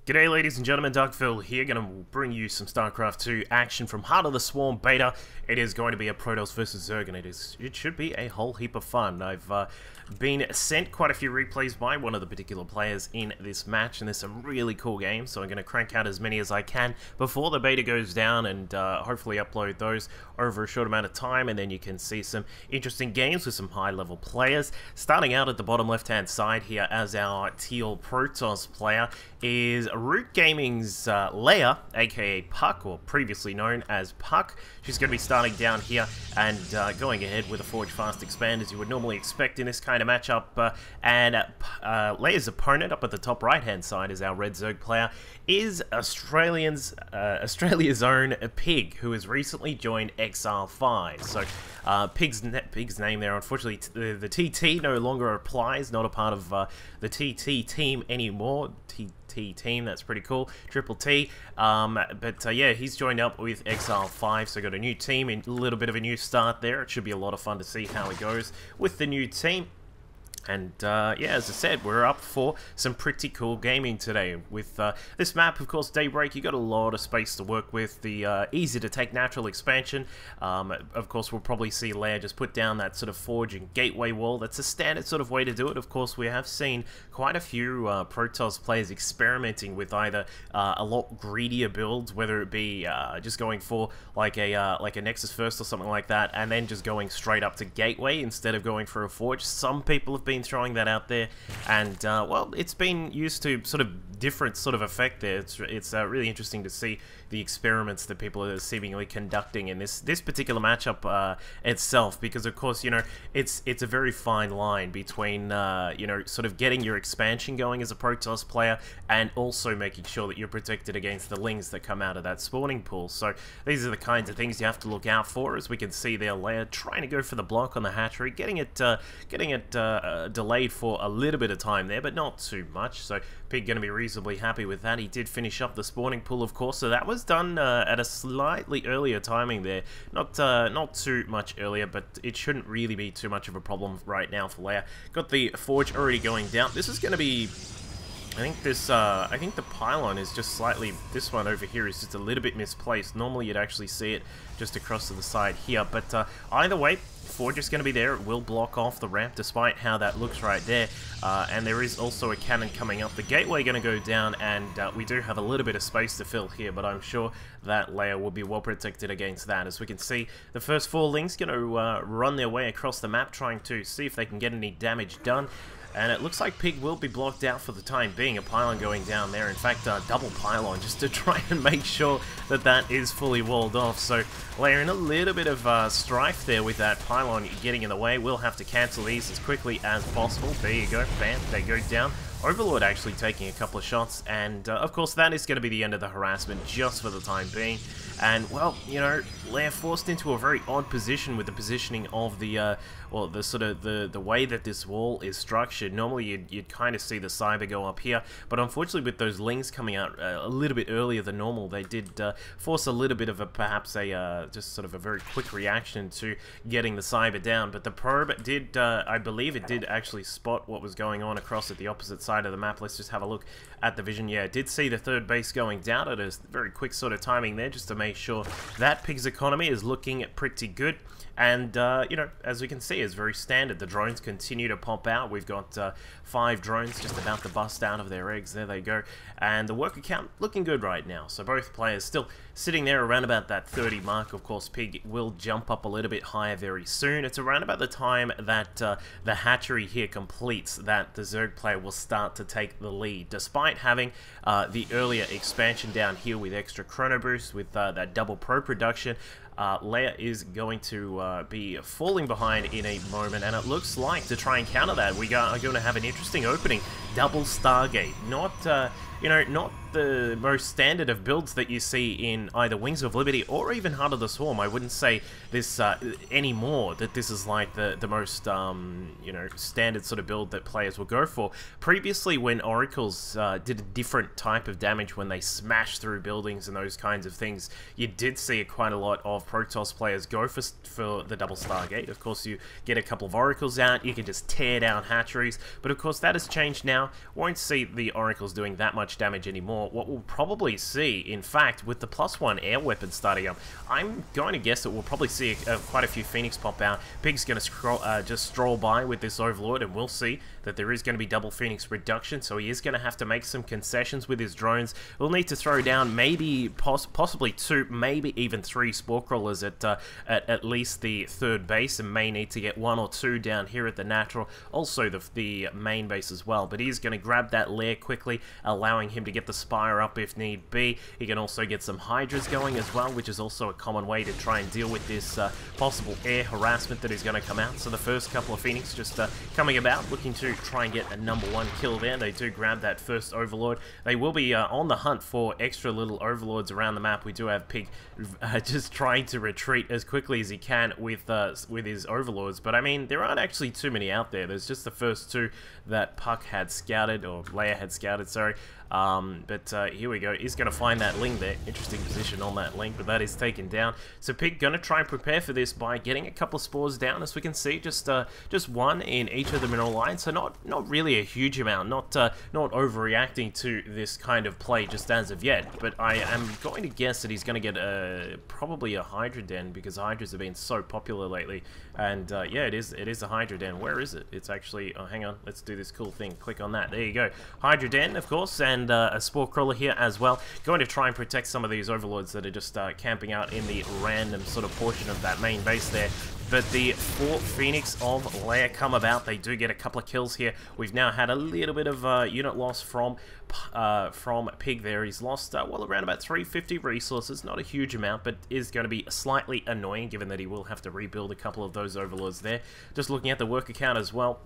G'day ladies and gentlemen, Darkville here, gonna bring you some StarCraft 2 action from Heart of the Swarm beta. It is going to be a Protoss versus Zerg, and it should be a whole heap of fun. I've been sent quite a few replays by one of the particular players in this match, and there's some really cool games, so I'm going to crank out as many as I can before the beta goes down, and hopefully upload those over a short amount of time, and then you can see some interesting games with some high-level players. Starting out at the bottom left-hand side here as our Teal Protoss player is Root Gaming's Leia, aka Puck, or previously known as Puck. She's going to be starting down here and going ahead with a Forge Fast Expand as you would normally expect in this kind of matchup. Leia's opponent up at the top right-hand side is our Red Zerg player, is Australia's own Pig, who has recently joined XR5. So Pig's name there, unfortunately, the TT no longer applies, not a part of the TT team anymore. TT team, that's pretty cool. Triple T. Yeah, he's joined up with XR5, so got a new team, and a little bit of a new start there. It should be a lot of fun to see how it goes with the new team. And yeah, as I said, we're up for some pretty cool gaming today. With this map, of course, Daybreak, you got a lot of space to work with. The easy to take natural expansion. Of course, we'll probably see Leia just put down that sort of forge and gateway wall. That's a standard sort of way to do it. Of course, we have seen quite a few Protoss players experimenting with either a lot greedier builds, whether it be just going for like a Nexus First or something like that, and then just going straight up to gateway instead of going for a forge. Some people have been throwing that out there, and well, it's been used to sort of different sort of effect there. It's really interesting to see the experiments that people are seemingly conducting in this particular matchup itself, because of course, you know, it's a very fine line between you know, sort of getting your expansion going as a Protoss player and also making sure that you're protected against the lings that come out of that spawning pool. So these are the kinds of things you have to look out for. As we can see there, Leia trying to go for the block on the hatchery, getting it delayed for a little bit of time there, but not too much. So Pig going to be reasonably happy with that. He did finish up the spawning pool, of course, so that was done at a slightly earlier timing there. Not too much earlier, but it shouldn't really be too much of a problem right now for Leia. Got the forge already going down. This is going to be, I think the pylon is just slightly, this one over here is just a little bit misplaced. Normally you'd actually see it just across to the side here, but either way, forge is going to be there. It will block off the ramp despite how that looks right there, and there is also a cannon coming up. The gateway going to go down, and we do have a little bit of space to fill here, but I'm sure that Leia will be well protected against that. As we can see, the first four links going to run their way across the map, trying to see if they can get any damage done. And it looks like Pig will be blocked out for the time being. A pylon going down there. In fact, double pylon, just to try and make sure that that is fully walled off. So, Leia in a little bit of strife there with that pylon getting in the way. We'll have to cancel these as quickly as possible. There you go, bam, they go down. Overlord actually taking a couple of shots, and of course that is going to be the end of the harassment just for the time being. And well, you know, Leia forced into a very odd position with the positioning of the well, the sort of the way that this wall is structured. Normally you'd kind of see the cyber go up here, but unfortunately with those lings coming out a little bit earlier than normal, they did force a little bit of a, perhaps a just sort of a very quick reaction to getting the cyber down. But the probe did, I believe it did actually spot what was going on across at the opposite side of the map. Let's just have a look at the vision. Yeah, it did see the third base going down at a very quick sort of timing there, just to make sure that Pig's economy is looking pretty good. And, you know, as we can see, it's very standard. The drones continue to pop out. We've got 5 drones just about to bust out of their eggs. There they go. And the worker count looking good right now. So both players still sitting there around about that 30 mark. Of course, Pig will jump up a little bit higher very soon. It's around about the time that the hatchery here completes that the Zerg player will start to take the lead. Despite having the earlier expansion down here with extra chrono boost, with that double pro production, Leia is going to be falling behind in a moment, and it looks like to try and counter that, we are going to have an interesting opening. Double Stargate. Not, you know, not the most standard of builds that you see in either Wings of Liberty or even Heart of the Swarm. I wouldn't say this anymore, that this is like the most, you know, standard sort of build that players will go for. Previously, when Oracles did a different type of damage when they smashed through buildings and those kinds of things, you did see quite a lot of Protoss players go for the double Stargate. Of course, you get a couple of Oracles out, you can just tear down hatcheries, but of course that has changed now. Won't see the Oracles doing that much much damage anymore. What we'll probably see, in fact, with the +1 air weapon starting up, I'm going to guess that we'll probably see quite a few Phoenix pop out. Pig's going to just stroll by with this Overlord, and we'll see that there is going to be double Phoenix reduction, so he is going to have to make some concessions with his drones. We'll need to throw down maybe, possibly 2, maybe even 3 Spore Crawlers at least the 3rd base, and may need to get 1 or 2 down here at the natural, also the main base as well. But he's going to grab that lair quickly, allowing him to get the Spire up if need be. He can also get some Hydras going as well, which is also a common way to try and deal with this possible air harassment that is going to come out. So the first couple of Phoenix just coming about, looking to try and get a #1 kill there. They do grab that first Overlord. They will be on the hunt for extra little Overlords around the map. We do have Pig just trying to retreat as quickly as he can with his Overlords, but I mean, there aren't actually too many out there. There's just the first 2 that Puck had scouted, or Leia had scouted, sorry. Here we go. He's going to find that Ling there. Interesting position on that Ling, but that is taken down. So Pig going to try and prepare for this by getting a couple of spores down, as we can see, just 1 in each of the mineral lines. So not really a huge amount, not overreacting to this kind of play just as of yet. But I am going to guess that he's going to get probably a Hydra Den, because Hydras have been so popular lately. And yeah, it is a Hydra Den. Where is it? It's actually, oh, hang on, let's do this cool thing. Click on that. There you go. Hydra Den, of course, and a Spore Crawler here as well. Going to try and protect some of these Overlords that are just camping out in the random sort of portion of that main base there. But the 4 Phoenix of Leia come about. They do get a couple of kills here. We've now had a little bit of unit loss from Pig there. He's lost, well, around about 350 resources. Not a huge amount, but is going to be slightly annoying, given that he will have to rebuild a couple of those Overlords there. Just looking at the worker count as well.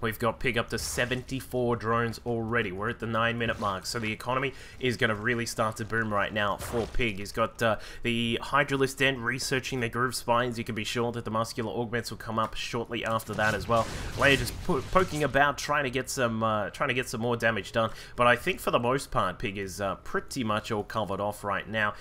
We've got Pig up to 74 drones already. We're at the 9-minute mark, so the economy is going to really start to boom right now for Pig. He's got the Hydralisk Den researching the groove spines. You can be sure that the muscular augments will come up shortly after that as well. Leia just poking about, trying to get some more damage done. But I think for the most part, Pig is pretty much all covered off right now.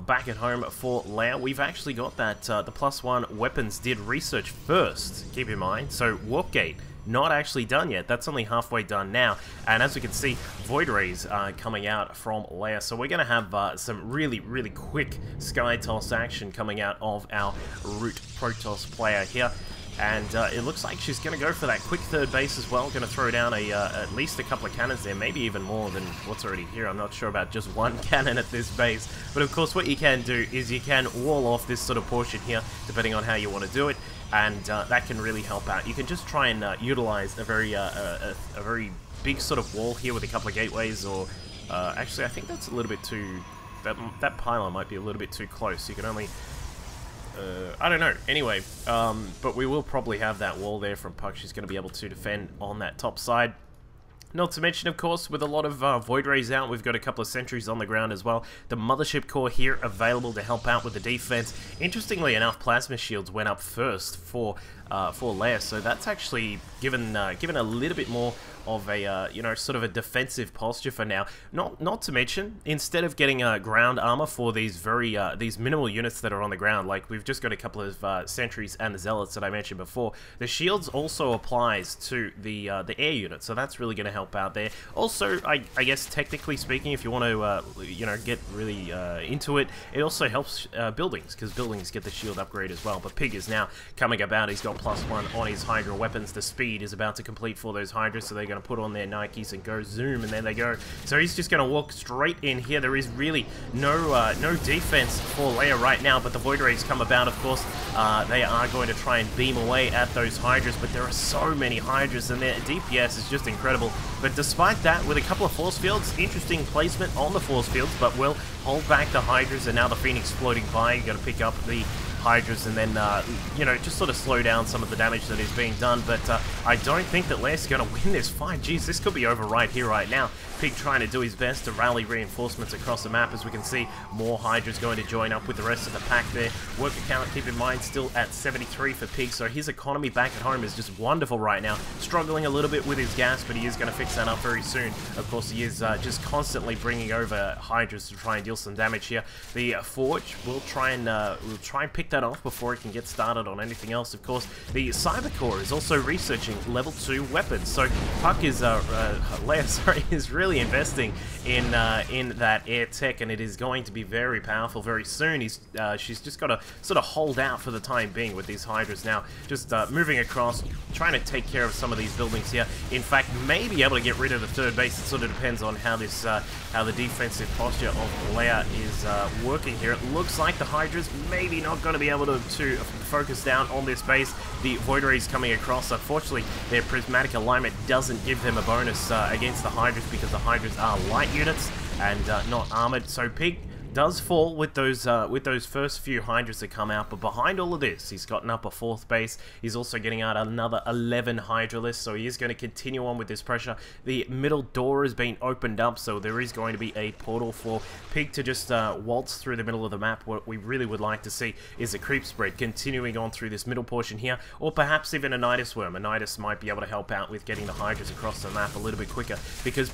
Back at home for Leia, we've actually got that the +1 weapons did research first. Keep in mind, so Warp Gate, not actually done yet. That's only halfway done now. And as we can see, Void Rays are coming out from Leia. So we're going to have some really, really quick Sky Toss action coming out of our Root Protoss player here. And it looks like she's going to go for that quick 3rd base as well. Going to throw down at least a couple of cannons there, maybe even more than what's already here. I'm not sure about just 1 cannon at this base. But of course, what you can do is you can wall off this sort of portion here, depending on how you want to do it. And that can really help out. You can just try and utilize a very big sort of wall here with a couple of gateways, or actually I think that's a little bit too, that pylon might be a little bit too close. You can only, I don't know. Anyway, but we will probably have that wall there from Puck. She's going to be able to defend on that top side. Not to mention, of course, with a lot of Void Rays out, we've got a couple of sentries on the ground as well. The Mothership Core here available to help out with the defense. Interestingly enough, Plasma Shields went up first for Leia, so that's actually given a little bit more of a you know, sort of a defensive posture for now. Not to mention, instead of getting ground armor for these these minimal units that are on the ground, like we've just got a couple of sentries and the zealots that I mentioned before, the shields also applies to the air unit, so that's really going to help out there. Also, I guess technically speaking, if you want to you know, get really into it, it also helps buildings, because buildings get the shield upgrade as well. But Pig is now coming about. He's got +1 on his Hydra weapons. The speed is about to complete for those Hydras, so they're going to put on their Nikes and go zoom, and then they go. So he's just going to walk straight in here. There is really no defense for Leia right now, but the Void Rays come about, of course. They are going to try and beam away at those Hydras, but there are so many Hydras, and their DPS is just incredible. But despite that, with a couple of force fields, interesting placement on the force fields, but will hold back the Hydras, and now the Phoenix floating by. You're going to pick up the Hydras and then, you know, just sort of slow down some of the damage that is being done. But I don't think that Leia's going to win this fight. Jeez, this could be over right here, right now. Pig trying to do his best to rally reinforcements across the map. As we can see, more Hydras going to join up with the rest of the pack there. Worker count, keep in mind, still at 73 for Pig, so his economy back at home is just wonderful right now. Struggling a little bit with his gas, but he is going to fix that up very soon. Of course, he is just constantly bringing over Hydras to try and deal some damage here. The Forge will try and pick kick that off before it can get started on anything else. Of course, the Cyber Core is also researching level 2 weapons. So Puck is, ROOTLeiYa, sorry, is really investing in that air tech, and it is going to be very powerful very soon. She's just got to sort of hold out for the time being with these Hydras now. Just moving across, trying to take care of some of these buildings here. In fact, may be able to get rid of the third base. It sort of depends on how this, how the defensive posture of ROOTLeiYa is working here. It looks like the Hydras maybe not going to be able to focus down on this base. The Void Rays coming across. Unfortunately, their prismatic alignment doesn't give them a bonus against the Hydras because the Hydras are light units and not armored. So Pig does fall with those first few Hydras that come out, but behind all of this, he's gotten up a 4th base. He's also getting out another 11 Hydralisks, so he is going to continue on with this pressure. The middle door has been opened up, so there is going to be a portal for Pig to just waltz through the middle of the map. What we really would like to see is a creep spread continuing on through this middle portion here, or perhaps even a Nidus Worm. A Nidus might be able to help out with getting the Hydras across the map a little bit quicker, because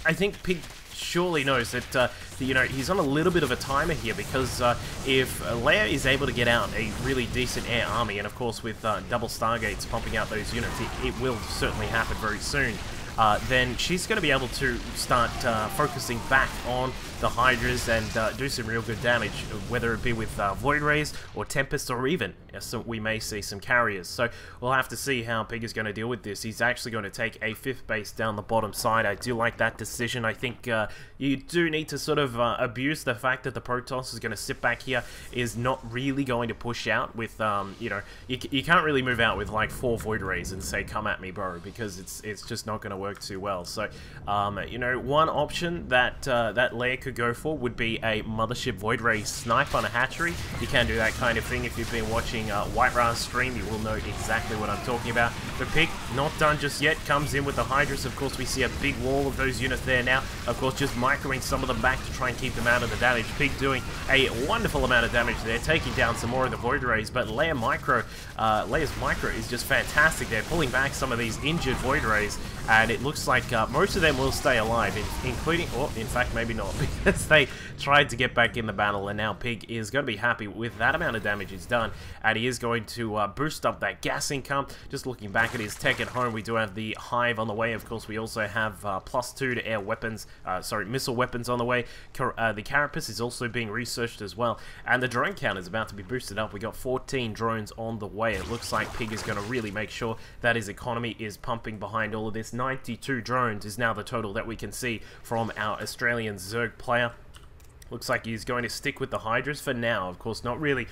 I think Pig surely knows that, you know, he's on a little bit of a timer here, because if ROOTLeiYa is able to get out a really decent air army, and of course with double Stargates pumping out those units, it will certainly happen very soon, then she's going to be able to start focusing back on the Hydras and do some real good damage, whether it be with Void Rays or Tempest, or even so we may see some carriers. So we'll have to see how Pig is going to deal with this. He's actually going to take a 5th base down the bottom side. I do like that decision. I think you do need to sort of abuse the fact that the Protoss is going to sit back here, is not really going to push out with, you know, you can't really move out with like 4 Void Rays and say, come at me, bro, because it's just not going to work too well. So, you know, one option that that ROOTLeiYa could go for would be a Mothership Void Ray snipe on a hatchery. You can do that kind of thing. If you've been watching White Ra's stream, you will know exactly what I'm talking about. The Pig, not done just yet, comes in with the Hydras. Of course, we see a big wall of those units there now. Of course, just microing some of them back to try and keep them out of the damage. Pig doing a wonderful amount of damage there, taking down some more of the Void Rays, but ROOTLeiYa's micro is just fantastic. They're pulling back some of these injured Void Rays, and it looks like most of them will stay alive, including, or in fact maybe not, because they tried to get back in the battle, and now Pig is going to be happy with that amount of damage he's done, and he is going to boost up that gas income. Just looking back at his tech at home, we do have the Hive on the way. Of course, we also have +2 to air weapons, missile weapons on the way. The Carapace is also being researched as well, and the drone count is about to be boosted up. We got 14 drones on the way. It looks like Pig is going to really make sure that his economy is pumping behind all of this. 92 drones is now the total that we can see from our Australian Zerg player. Looks like he's going to stick with the Hydras for now. Of course, not really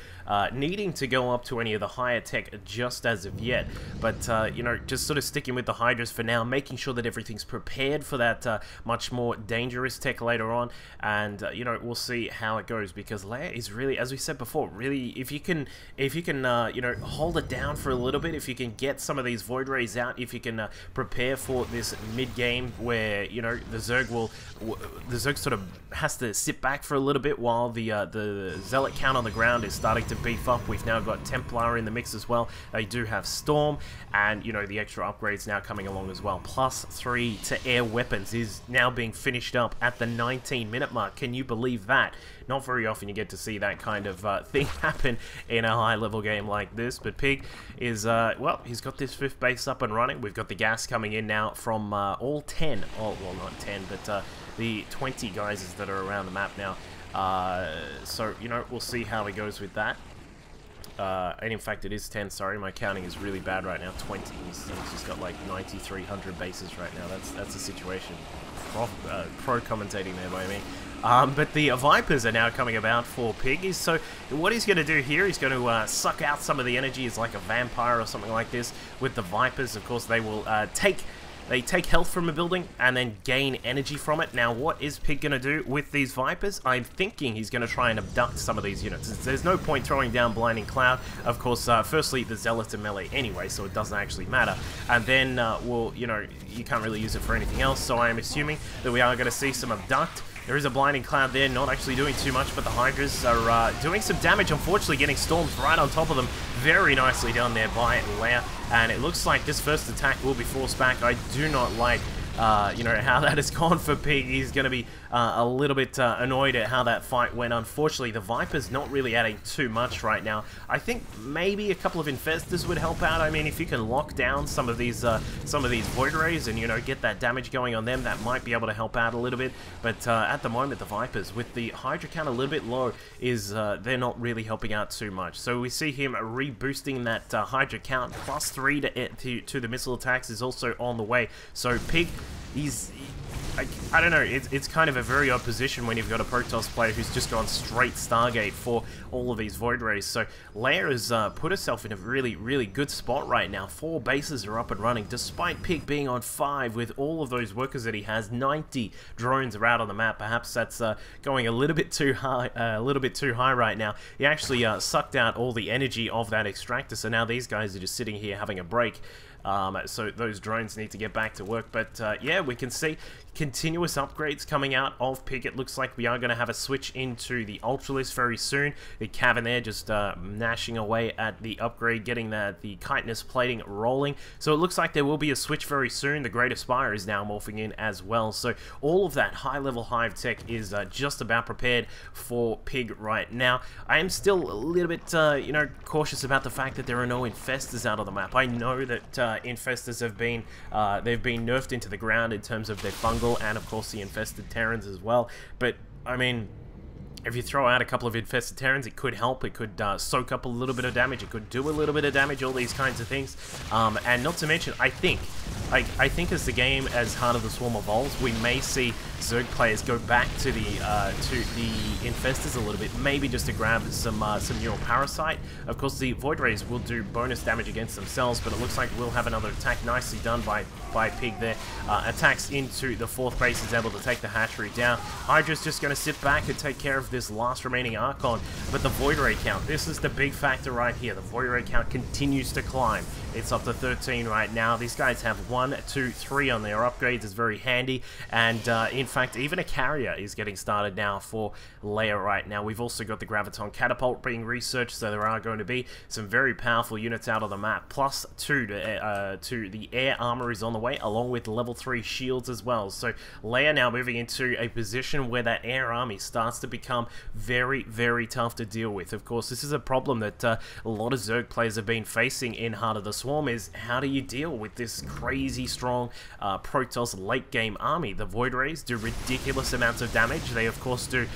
needing to go up to any of the higher tech just as of yet. But, you know, just sort of sticking with the Hydras for now, making sure that everything's prepared for that much more dangerous tech later on. And, you know, we'll see how it goes, because ROOTLeiYa is really, as we said before, really, if you can, you know, hold it down for a little bit, if you can get some of these Void Rays out, if you can prepare for this mid-game where, you know, the Zerg sort of has to sit back for a little bit while the Zealot count on the ground is starting to beef up. We've now got Templar in the mix as well. They do have Storm, and you know, the extra upgrades now coming along as well. +3 to air weapons is now being finished up at the 19-minute mark. Can you believe that? Not very often you get to see that kind of thing happen in a high-level game like this, but Pig is, well, he's got this 5th base up and running. We've got the gas coming in now from all 10, oh, well, not 10, but the 20 geysers that are around the map now. So, you know, we'll see how he goes with that. And in fact, it is 10, sorry, my counting is really bad right now. 20, he's just got like 9,300 bases right now. That's the situation. Pro commentating there by me. But the Vipers are now coming about for Pig. So what he's going to do here, he's going to suck out some of the energy as like a vampire or something like this with the Vipers. Of course, they will They take health from a building and then gain energy from it. Now, what is Pig going to do with these Vipers? I'm thinking he's going to try and abduct some of these units. There's no point throwing down Blinding Cloud. Of course, firstly, the Zealots are melee anyway, so it doesn't actually matter. And then, well, you know, you can't really use it for anything else, so I'm assuming that we are going to see some abduct. There is a Blinding Cloud there, not actually doing too much, but the Hydras are doing some damage, unfortunately getting Storms right on top of them. Very nicely done there by ROOTLeiYa, and it looks like this first attack will be forced back. I do not like you know, how that has gone for Pig. He's going to be a little bit annoyed at how that fight went. Unfortunately, the Viper's not really adding too much right now. I think maybe a couple of Infestors would help out. I mean, if you can lock down some of these Void Rays and, you know, get that damage going on them, that might be able to help out a little bit. But at the moment, the Vipers, with the Hydra count a little bit low, they're not really helping out too much. So we see him reboosting that Hydra count. +3 to the missile attacks is also on the way. So Pig, I don't know, it's kind of a very odd position when you've got a Protoss player who's just gone straight Stargate for all of these Void Rays. So ROOTLeiYa has put herself in a really, really good spot right now. 4 bases are up and running, despite Pig being on 5 with all of those workers that he has. 90 drones are out on the map. Perhaps that's going a little bit too high, right now. He actually sucked out all the energy of that extractor, so now these guys are just sitting here having a break. So those drones need to get back to work. But yeah, we can see continuous upgrades coming out of Pig. It looks like we are going to have a switch into the Ultralisk very soon. The Cavern there just gnashing away at the upgrade, getting the chitinous plating rolling. So it looks like there will be a switch very soon. The Great Aspire is now morphing in as well. So all of that high-level hive tech is just about prepared for Pig right now. I am still a little bit, you know, cautious about the fact that there are no Infestors out on the map. I know that Infestors have been they've been nerfed into the ground in terms of their fungal and of course the infested Terrans as well, but I mean, if you throw out a couple of infested Terrans, it could help. It could soak up a little bit of damage. It could do a little bit of damage. All these kinds of things, and not to mention, I think as the game, as Heart of the Swarm evolves, we may see Zerg players go back to the Infestors a little bit, maybe just to grab some Neural Parasite. Of course, the Void Rays will do bonus damage against themselves, but it looks like we'll have another attack nicely done by Pig there. Attacks into the 4th base, is able to take the hatchery down. Hydra's just going to sit back and take care of this last remaining Archon, but the Void Ray count, this is the big factor right here. The Void Ray count continues to climb. It's up to 13 right now. These guys have 1, 2, 3 on their upgrades. It's very handy, and in fact, even a carrier is getting started now for ROOTLeiYa right now. We've also got the Graviton Catapult being researched, so there are going to be some very powerful units out on the map. +2 to the air armor is on the way, along with level 3 shields as well. So ROOTLeiYa now moving into a position where that air army starts to become very, very tough to deal with. Of course, this is a problem that a lot of Zerg players have been facing in Heart of the Swarm, is how do you deal with this crazy strong Protoss late game army? The Void Rays do ridiculous amounts of damage. They of course do,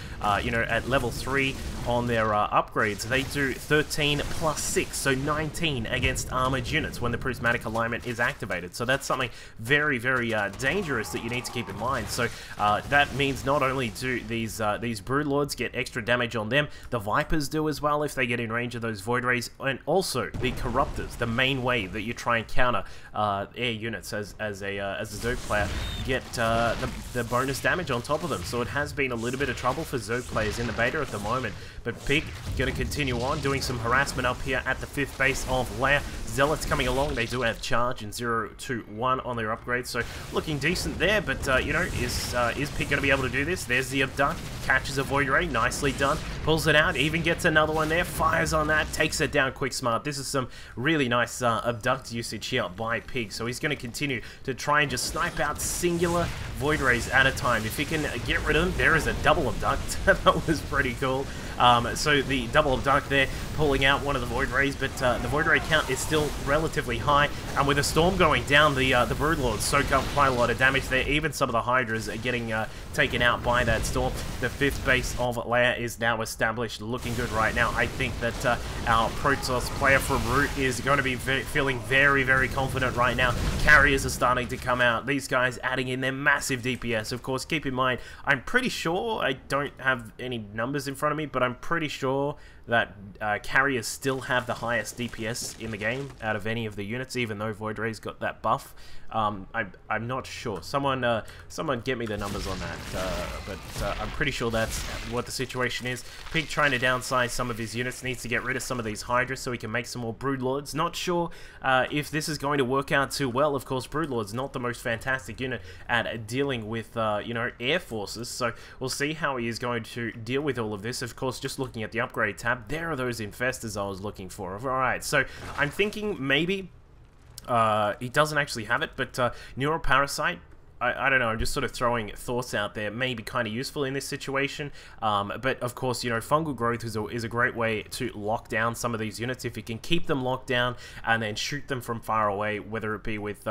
you know, at level 3 on their upgrades, they do 13 + 6, so 19 against armored units when the Prismatic Alignment is activated. So that's something very, very dangerous that you need to keep in mind. So that means not only do these Broodlords get extra damage on them, the Vipers do as well if they get in range of those Void Rays, and also the Corruptors, the main way that you try and counter air units as a Zerg player, get the bonus damage on top of them. So it has been a little bit of trouble for Zerg players in the beta at the moment, but Pig going to continue on doing some harassment up here at the 5th base of ROOTLeiYa. Zealots coming along, they do have charge and 0 to 1 on their upgrades, so looking decent there, but you know, is Pig going to be able to do this? There's the Abduct, catches a Void Ray, nicely done, pulls it out, even gets another one there, fires on that, takes it down quick smart. This is some really nice Abduct usage here by Pig, so he's going to continue to try and just snipe out singular Void Rays at a time. If he can get rid of them, there is a double Abduct. That was pretty cool. So the double Abduct there, pulling out one of the Void Rays, but the Void Ray count is still relatively high, and with a Storm going down, the Broodlords soak up quite a lot of damage there. Even some of the Hydras are getting taken out by that Storm. The 5th base of ROOTLeiYa is now established, looking good right now. I think that our Protoss player from Root is going to be feeling very, very confident right now. Carriers are starting to come out. These guys adding in their massive DPS. Of course, keep in mind, I'm pretty sure, I don't have any numbers in front of me, but I'm pretty sure that carriers still have the highest DPS in the game out of any of the units, even though Void Ray's got that buff. I'm not sure. Someone get me the numbers on that. But I'm pretty sure that's what the situation is. Pig trying to downsize some of his units, needs to get rid of some of these Hydras so he can make some more Broodlords. Not sure if this is going to work out too well. Of course, Broodlord's not the most fantastic unit at dealing with you know, air forces. So we'll see how he is going to deal with all of this. Of course, just looking at the upgrade tab, there are those Infestors I was looking for. Alright, so I'm thinking maybe he doesn't actually have it, but Neural Parasite I don't know, I'm just sort of throwing thoughts out there, may be kind of useful in this situation, but of course, you know, fungal growth is a great way to lock down some of these units. If you can keep them locked down and then shoot them from far away, whether it be with,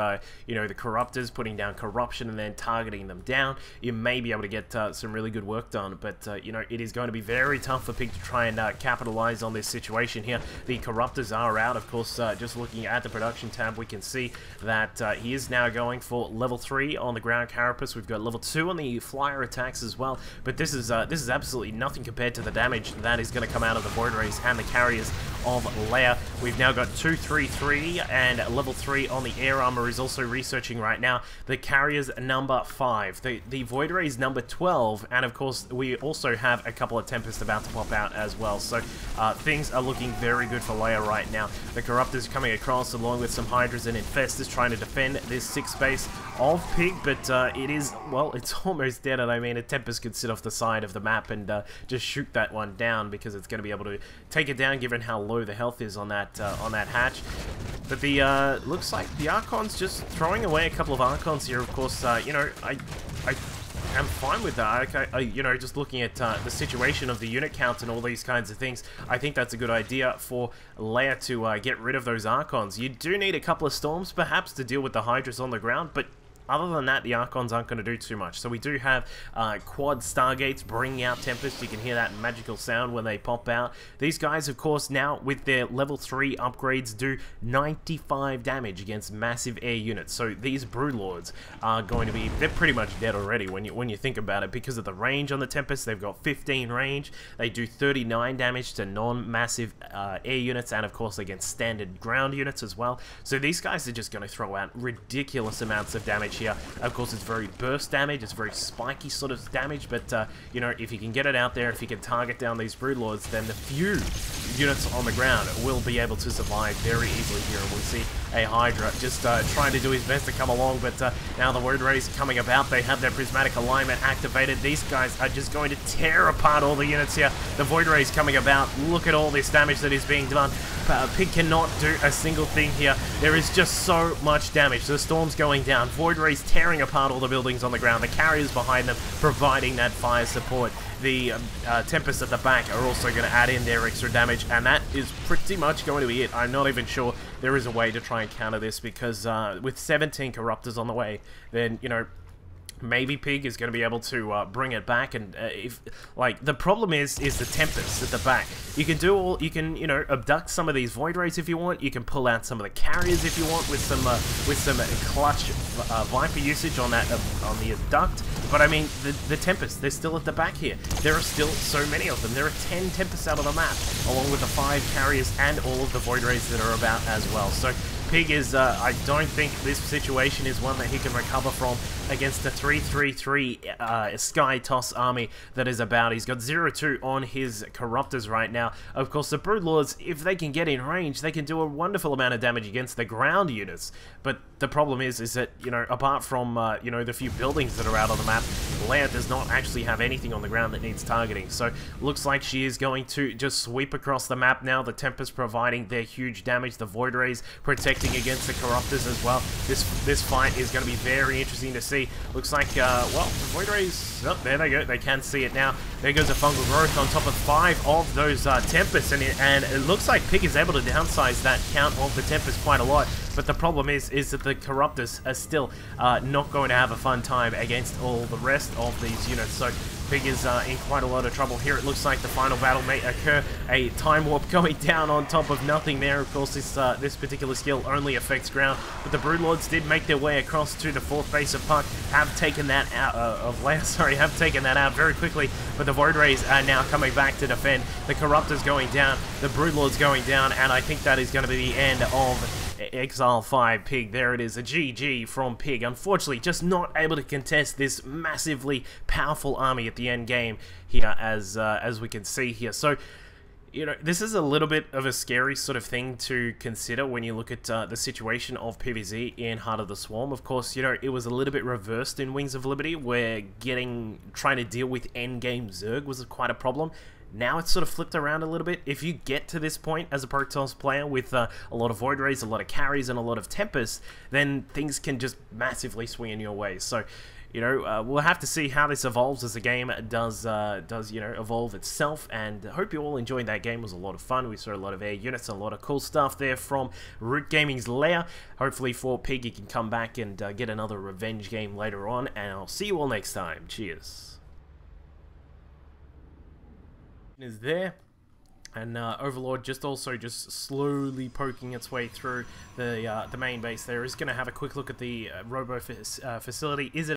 you know, the corruptors, putting down corruption and then targeting them down, you may be able to get some really good work done, but, you know, it is going to be very tough for Pig to try and capitalize on this situation here. The corruptors are out, of course, just looking at the production tab, we can see that he is now going for level 3 on the ground carapace. We've got level 2 on the flyer attacks as well, but this is absolutely nothing compared to the damage that is going to come out of the Void Rays and the carriers of Leia. We've now got 2, 3, 3, and level 3 on the air armor is also researching right now. The carriers number 5, the Void Rays number 12, and of course we also have a couple of Tempests about to pop out as well. So things are looking very good for Leia right now. The Corruptors coming across along with some Hydras and Infestors trying to defend this 6th base of Pig, but it is, well, it's almost dead, and I mean, a Tempest could sit off the side of the map and just shoot that one down because it's going to be able to take it down given how low the health is on that hatch. But the looks like the Archon's just throwing away a couple of Archons here. Of course, you know, I am fine with that. You know, just looking at the situation of the unit count and all these kinds of things, I think that's a good idea for Leia to get rid of those Archons. You do need a couple of Storms, perhaps, to deal with the Hydras on the ground, but other than that, the Archons aren't going to do too much. So we do have quad Stargates bringing out Tempest. You can hear that magical sound when they pop out. These guys, of course, now with their level 3 upgrades, do 95 damage against massive air units. So these Broodlords are going to be, they're pretty much dead already when you think about it, because of the range on the Tempest. They've got 15 range. They do 39 damage to non-massive air units, and of course against standard ground units as well. So these guys are just going to throw out ridiculous amounts of damage here. Of course, it's very burst damage, it's very spiky sort of damage, but you know, if you can get it out there, if you can target down these Broodlords, then the few units on the ground will be able to survive very easily here. And we see a Hydra just trying to do his best to come along, but now the Void Rays coming about. They have their prismatic alignment activated. These guys are just going to tear apart all the units here. The Void Rays coming about. Look at all this damage that is being done. Pig cannot do a single thing here. There is just so much damage. The Storm's going down. Void Rays tearing apart all the buildings on the ground. The carriers behind them providing that fire support. The Tempests at the back are also going to add in their extra damage, and that is pretty much going to be it. I'm not even sure there is a way to try and counter this, because with 17 Corruptors on the way, then, you know, maybe Pig is going to be able to bring it back. And if, like, the problem is the Tempest at the back. You can do all, you can, you know, abduct some of these Void Rays if you want. You can pull out some of the carriers if you want with some clutch Viper usage on that on the abduct. But I mean, the Tempest, they're still at the back here. There are still so many of them. There are 10 Tempests out of the map, along with the 5 carriers and all of the Void Rays that are about as well. So Pig is, I don't think this situation is one that he can recover from against the 3-3-3 Sky Toss army that is about. He's got 0-2 on his Corruptors right now. Of course, the Broodlords, if they can get in range, they can do a wonderful amount of damage against the ground units. But the problem is that, you know, apart from, you know, the few buildings that are out on the map, Leia does not actually have anything on the ground that needs targeting. So, looks like she is going to just sweep across the map now. The Tempest providing their huge damage. The Void Rays protecting against the Corruptors as well. This fight is going to be very interesting to see. Looks like, well, the Void Rays, oh, there they go. They can see it now. There goes the Fungal Growth on top of 5 of those Tempests, and it looks like Pig is able to downsize that count of the Tempest quite a lot. But the problem is that the Corruptors are still not going to have a fun time against all the rest of these units. So Pig is in quite a lot of trouble here. It looks like the final battle may occur. A Time Warp going down on top of nothing there. Of course, this particular skill only affects ground. But the Broodlords did make their way across to the 4th base of Puck. Have taken that out have taken that out very quickly. But the Void Rays are now coming back to defend. The Corruptors going down. The Broodlords going down. And I think that is going to be the end of Exile 5 Pig. There it is, a GG from Pig. Unfortunately, just not able to contest this massively powerful army at the end game here, as we can see here. So, you know, this is a little bit of a scary sort of thing to consider when you look at the situation of PvZ in Heart of the Swarm. Of course, you know, it was a little bit reversed in Wings of Liberty, where trying to deal with endgame Zerg was quite a problem. Now it's sort of flipped around a little bit. If you get to this point as a Protoss player with a lot of Void Rays, a lot of carries, and a lot of Tempest, then things can just massively swing in your way. So, you know, we'll have to see how this evolves as the game does you know, evolve itself, and I hope you all enjoyed that game. It was a lot of fun. We saw a lot of air units and a lot of cool stuff there from Root Gaming's Leia. Hopefully for Pig, he can come back and get another revenge game later on, and I'll see you all next time. Cheers. Is there. And Overlord just slowly poking its way through the main base there. Is going to have a quick look at the Robo facility. Is it